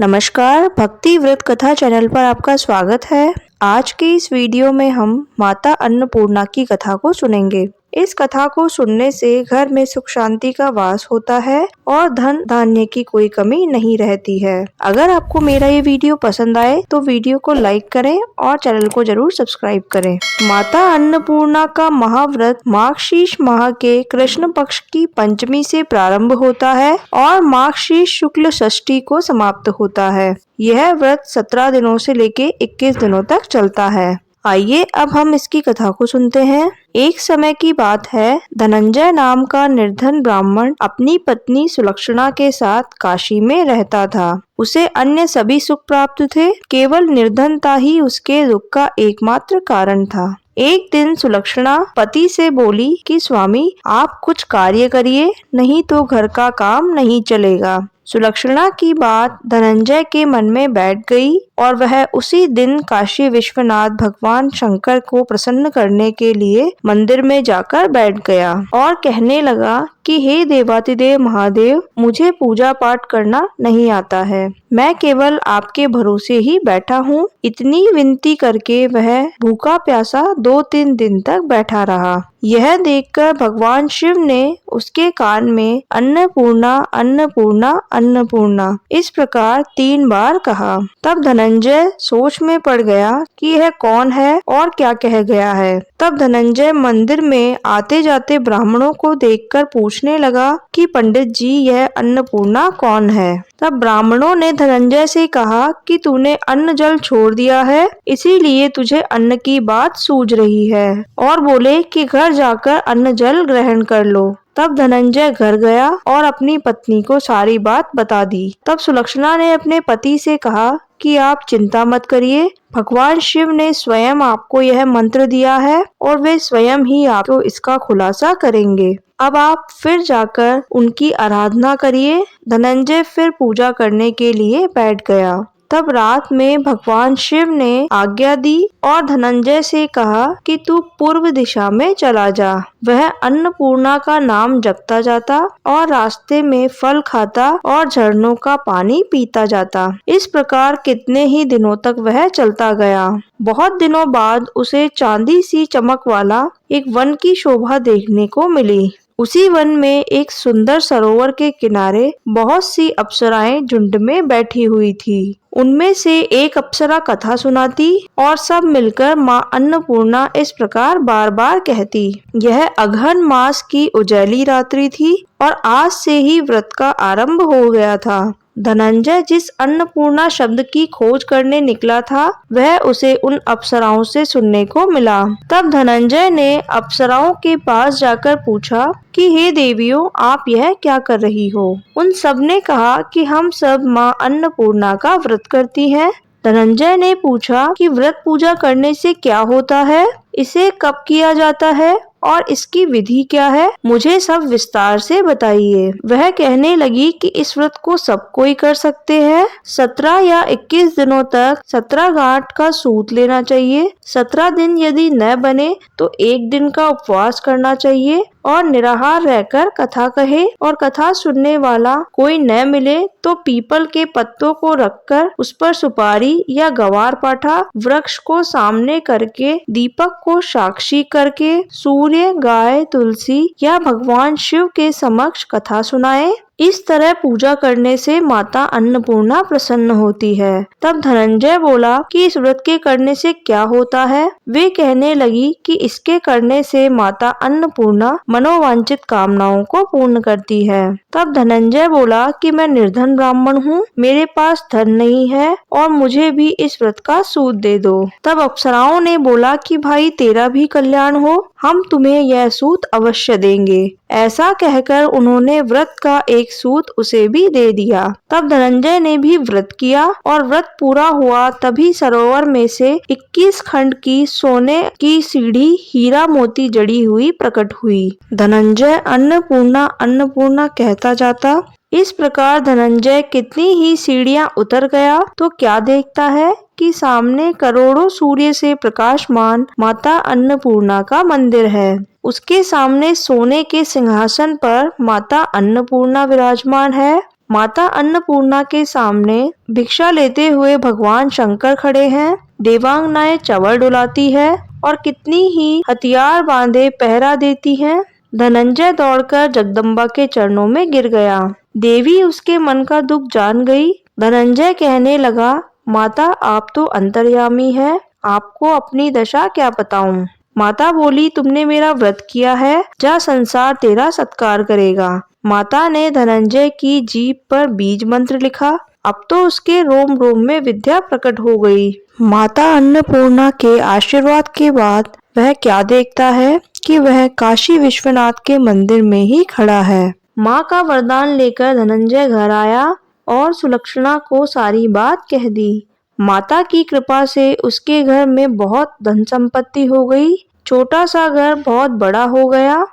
नमस्कार, भक्ति व्रत कथा चैनल पर आपका स्वागत है। आज के इस वीडियो में हम माता अन्नपूर्णा की कथा को सुनेंगे। इस कथा को सुनने से घर में सुख शांति का वास होता है और धन धान्य की कोई कमी नहीं रहती है। अगर आपको मेरा ये वीडियो पसंद आए तो वीडियो को लाइक करें और चैनल को जरूर सब्सक्राइब करें। माता अन्नपूर्णा का महाव्रत मार्गशीर्ष माह के कृष्ण पक्ष की पंचमी से प्रारंभ होता है और मार्गशीर्ष शुक्ल षष्ठी को समाप्त होता है। यह व्रत 17 दिनों से लेके 21 दिनों तक चलता है। आइए अब हम इसकी कथा को सुनते हैं। एक समय की बात है, धनंजय नाम का निर्धन ब्राह्मण अपनी पत्नी सुलक्षणा के साथ काशी में रहता था। उसे अन्य सभी सुख प्राप्त थे, केवल निर्धनता ही उसके दुख का एकमात्र कारण था। एक दिन सुलक्षणा पति से बोली कि स्वामी, आप कुछ कार्य करिए, नहीं तो घर का काम नहीं चलेगा। सुलक्षणा की बात धनंजय के मन में बैठ गई और वह उसी दिन काशी विश्वनाथ भगवान शंकर को प्रसन्न करने के लिए मंदिर में जाकर बैठ गया और कहने लगा कि हे देवातिदेव महादेव, मुझे पूजा पाठ करना नहीं आता है, मैं केवल आपके भरोसे ही बैठा हूँ। इतनी विनती करके वह भूखा प्यासा 2-3 दिन तक बैठा रहा। यह देखकर भगवान शिव ने उसके कान में अन्नपूर्णा अन्नपूर्णा अन्नपूर्णा इस प्रकार 3 बार कहा। तब धनंजय सोच में पड़ गया कि यह कौन है और क्या कह गया है। तब धनंजय मंदिर में आते जाते ब्राह्मणों को देखकर पूछने लगा कि पंडित जी, यह अन्नपूर्णा कौन है। तब ब्राह्मणों ने धनंजय से कहा कि तूने अन्न जल छोड़ दिया है, इसीलिए तुझे अन्न की बात सूझ रही है, और बोले कि घर जाकर अन्न जल ग्रहण कर लो। तब धनंजय घर गया और अपनी पत्नी को सारी बात बता दी। तब सुलक्षणा ने अपने पति से कहा कि आप चिंता मत करिए, भगवान शिव ने स्वयं आपको यह मंत्र दिया है और वे स्वयं ही आपको इसका खुलासा करेंगे। अब आप फिर जाकर उनकी आराधना करिए। धनंजय फिर पूजा करने के लिए बैठ गया। तब रात में भगवान शिव ने आज्ञा दी और धनंजय से कहा कि तू पूर्व दिशा में चला जा। वह अन्नपूर्णा का नाम जपता जाता और रास्ते में फल खाता और झरनों का पानी पीता जाता। इस प्रकार कितने ही दिनों तक वह चलता गया। बहुत दिनों बाद उसे चांदी सी चमक वाला एक वन की शोभा देखने को मिली। उसी वन में एक सुंदर सरोवर के किनारे बहुत सी अप्सराएं झुंड में बैठी हुई थी। उनमें से एक अप्सरा कथा सुनाती और सब मिलकर माँ अन्नपूर्णा इस प्रकार बार बार कहती। यह अगहन मास की उजैली रात्रि थी और आज से ही व्रत का आरंभ हो गया था। धनंजय जिस अन्नपूर्णा शब्द की खोज करने निकला था, वह उसे उन अप्सराओं से सुनने को मिला। तब धनंजय ने अप्सराओं के पास जाकर पूछा कि हे देवियों, आप यह क्या कर रही हो। उन सब ने कहा कि हम सब माँ अन्नपूर्णा का व्रत करती हैं। धनंजय ने पूछा कि व्रत पूजा करने से क्या होता है, इसे कब किया जाता है और इसकी विधि क्या है, मुझे सब विस्तार से बताइए। वह कहने लगी कि इस व्रत को सब कोई कर सकते हैं। 17 या 21 दिनों तक 17 गांठ का सूत लेना चाहिए। 17 दिन यदि न बने तो 1 दिन का उपवास करना चाहिए और निराहार रहकर कथा कहे, और कथा सुनने वाला कोई न मिले तो पीपल के पत्तों को रखकर उस पर सुपारी या गवार पाठा वृक्ष को सामने करके दीपक को साक्षी करके सूर्य, गाय, तुलसी या भगवान शिव के समक्ष कथा सुनाए। इस तरह पूजा करने से माता अन्नपूर्णा प्रसन्न होती है। तब धनंजय बोला कि इस व्रत के करने से क्या होता है। वे कहने लगी कि इसके करने से माता अन्नपूर्णा मनोवांछित कामनाओं को पूर्ण करती है। तब धनंजय बोला कि मैं निर्धन ब्राह्मण हूँ, मेरे पास धन नहीं है और मुझे भी इस व्रत का सूत दे दो। तब अप्सराओं ने बोला कि भाई, तेरा भी कल्याण हो, हम तुम्हें यह सूत अवश्य देंगे। ऐसा कहकर उन्होंने व्रत का एक सूत उसे भी दे दिया। तब धनंजय ने भी व्रत किया और व्रत पूरा हुआ तभी सरोवर में से 21 खंड की सोने की सीढ़ी हीरा मोती जड़ी हुई प्रकट हुई। धनंजय अन्नपूर्णा अन्नपूर्णा कहता जाता। इस प्रकार धनंजय कितनी ही सीढ़ियां उतर गया तो क्या देखता है कि सामने करोड़ों सूर्य से प्रकाशमान माता अन्नपूर्णा का मंदिर है। उसके सामने सोने के सिंहासन पर माता अन्नपूर्णा विराजमान है। माता अन्नपूर्णा के सामने भिक्षा लेते हुए भगवान शंकर खड़े हैं। देवांगनाएं चंवर डुलाती है और कितनी ही हथियार बांधे पहरा देती हैं। धनंजय दौड़कर जगदम्बा के चरणों में गिर गया। देवी उसके मन का दुख जान गई। धनंजय कहने लगा, माता आप तो अंतर्यामी है, आपको अपनी दशा क्या बताऊं। माता बोली, तुमने मेरा व्रत किया है, जा संसार तेरा सत्कार करेगा। माता ने धनंजय की जीभ पर बीज मंत्र लिखा। अब तो उसके रोम रोम में विद्या प्रकट हो गई। माता अन्नपूर्णा के आशीर्वाद के बाद वह क्या देखता है कि वह काशी विश्वनाथ के मंदिर में ही खड़ा है। माँ का वरदान लेकर धनंजय घर आया और सुलक्षणा को सारी बात कह दी। माता की कृपा से उसके घर में बहुत धन संपत्ति हो गई। छोटा सा घर बहुत बड़ा हो गया।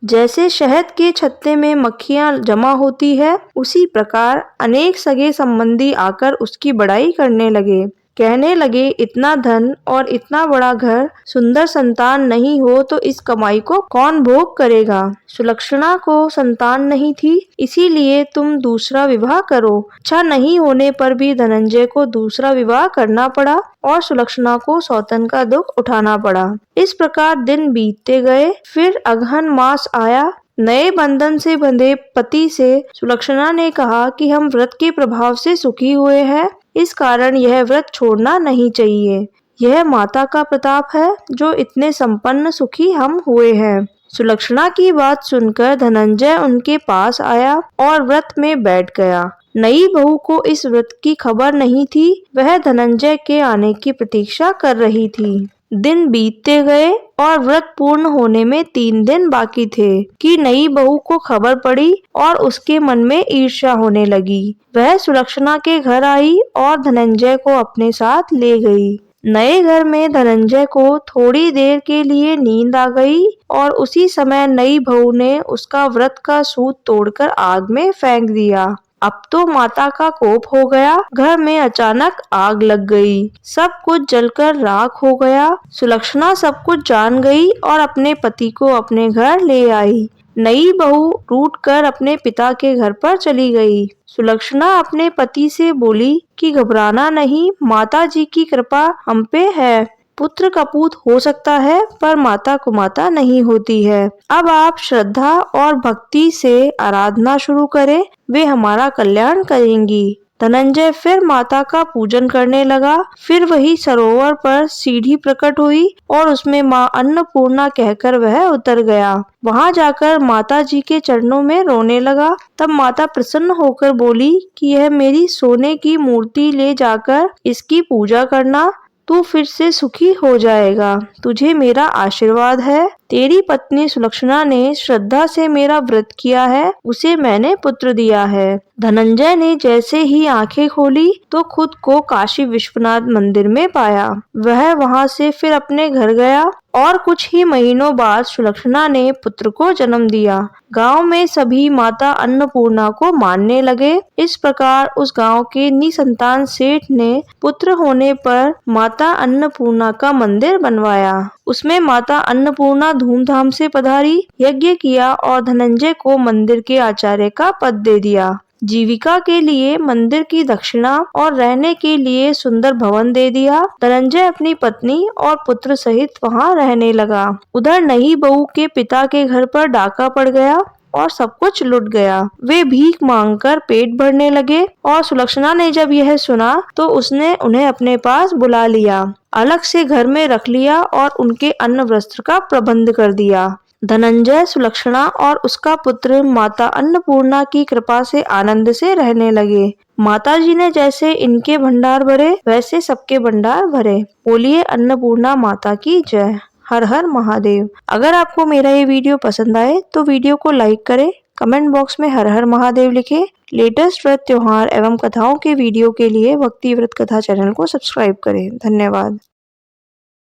जैसे शहद के छत्ते में मक्खियां जमा होती है, उसी प्रकार अनेक सगे संबंधी आकर उसकी बड़ाई करने लगे। कहने लगे, इतना धन और इतना बड़ा घर, सुंदर संतान नहीं हो तो इस कमाई को कौन भोग करेगा। सुलक्षणा को संतान नहीं थी, इसीलिए तुम दूसरा विवाह करो। अच्छा नहीं होने पर भी धनंजय को दूसरा विवाह करना पड़ा और सुलक्षणा को सौतन का दुख उठाना पड़ा। इस प्रकार दिन बीतते गए। फिर अगहन मास आया। नए बंधन से बंधे पति से सुलक्षणा ने कहा कि हम व्रत के प्रभाव से सुखी हुए हैं, इस कारण यह व्रत छोड़ना नहीं चाहिए। यह माता का प्रताप है जो इतने संपन्न सुखी हम हुए हैं। सुलक्षणा की बात सुनकर धनंजय उनके पास आया और व्रत में बैठ गया। नई बहू को इस व्रत की खबर नहीं थी। वह धनंजय के आने की प्रतीक्षा कर रही थी। दिन बीतते गए और व्रत पूर्ण होने में 3 दिन बाकी थे कि नई बहू को खबर पड़ी और उसके मन में ईर्ष्या होने लगी। वह सुलक्षणा के घर आई और धनंजय को अपने साथ ले गई। नए घर में धनंजय को थोड़ी देर के लिए नींद आ गई और उसी समय नई बहू ने उसका व्रत का सूत तोड़कर आग में फेंक दिया। अब तो माता का कोप हो गया। घर में अचानक आग लग गई। सब कुछ जलकर राख हो गया। सुलक्षणा सब कुछ जान गई और अपने पति को अपने घर ले आई। नई बहू रूठकर अपने पिता के घर पर चली गई। सुलक्षणा अपने पति से बोली कि घबराना नहीं, माता जी की कृपा हम पे है। पुत्र कपूत हो सकता है पर माता कुमाता नहीं होती है। अब आप श्रद्धा और भक्ति से आराधना शुरू करें, वे हमारा कल्याण करेंगी। धनंजय फिर माता का पूजन करने लगा। फिर वही सरोवर पर सीढ़ी प्रकट हुई और उसमें माँ अन्नपूर्णा कहकर वह उतर गया। वहां जाकर माता जी के चरणों में रोने लगा। तब माता प्रसन्न होकर बोली कि यह मेरी सोने की मूर्ति ले जाकर इसकी पूजा करना, तू फिर से सुखी हो जाएगा। तुझे मेरा आशीर्वाद है। तेरी पत्नी सुलक्षणा ने श्रद्धा से मेरा व्रत किया है, उसे मैंने पुत्र दिया है। धनंजय ने जैसे ही आंखें खोली तो खुद को काशी विश्वनाथ मंदिर में पाया। वह वहां से फिर अपने घर गया और कुछ ही महीनों बाद सुलक्षणा ने पुत्र को जन्म दिया। गांव में सभी माता अन्नपूर्णा को मानने लगे। इस प्रकार उस गांव के निसंतान सेठ ने पुत्र होने पर माता अन्नपूर्णा का मंदिर बनवाया। उसमें माता अन्नपूर्णा धूमधाम से पधारी, यज्ञ किया और धनंजय को मंदिर के आचार्य का पद दे दिया। जीविका के लिए मंदिर की दक्षिणा और रहने के लिए सुंदर भवन दे दिया। धनंजय अपनी पत्नी और पुत्र सहित वहां रहने लगा। उधर नई बहू के पिता के घर पर डाका पड़ गया और सब कुछ लुट गया। वे भीख मांगकर पेट भरने लगे और सुलक्षणा ने जब यह सुना तो उसने उन्हें अपने पास बुला लिया, अलग से घर में रख लिया और उनके अन्न वस्त्र का प्रबंध कर दिया। धनंजय, सुलक्षणा और उसका पुत्र माता अन्नपूर्णा की कृपा से आनंद से रहने लगे। माताजी ने जैसे इनके भंडार भरे वैसे सबके भंडार भरे। बोलिए अन्नपूर्णा माता की जय। हर हर महादेव। अगर आपको मेरा ये वीडियो पसंद आए तो वीडियो को लाइक करें, कमेंट बॉक्स में हर हर महादेव लिखें। लेटेस्ट व्रत त्योहार एवं कथाओं के वीडियो के लिए भक्ति व्रत कथा चैनल को सब्सक्राइब करें। धन्यवाद।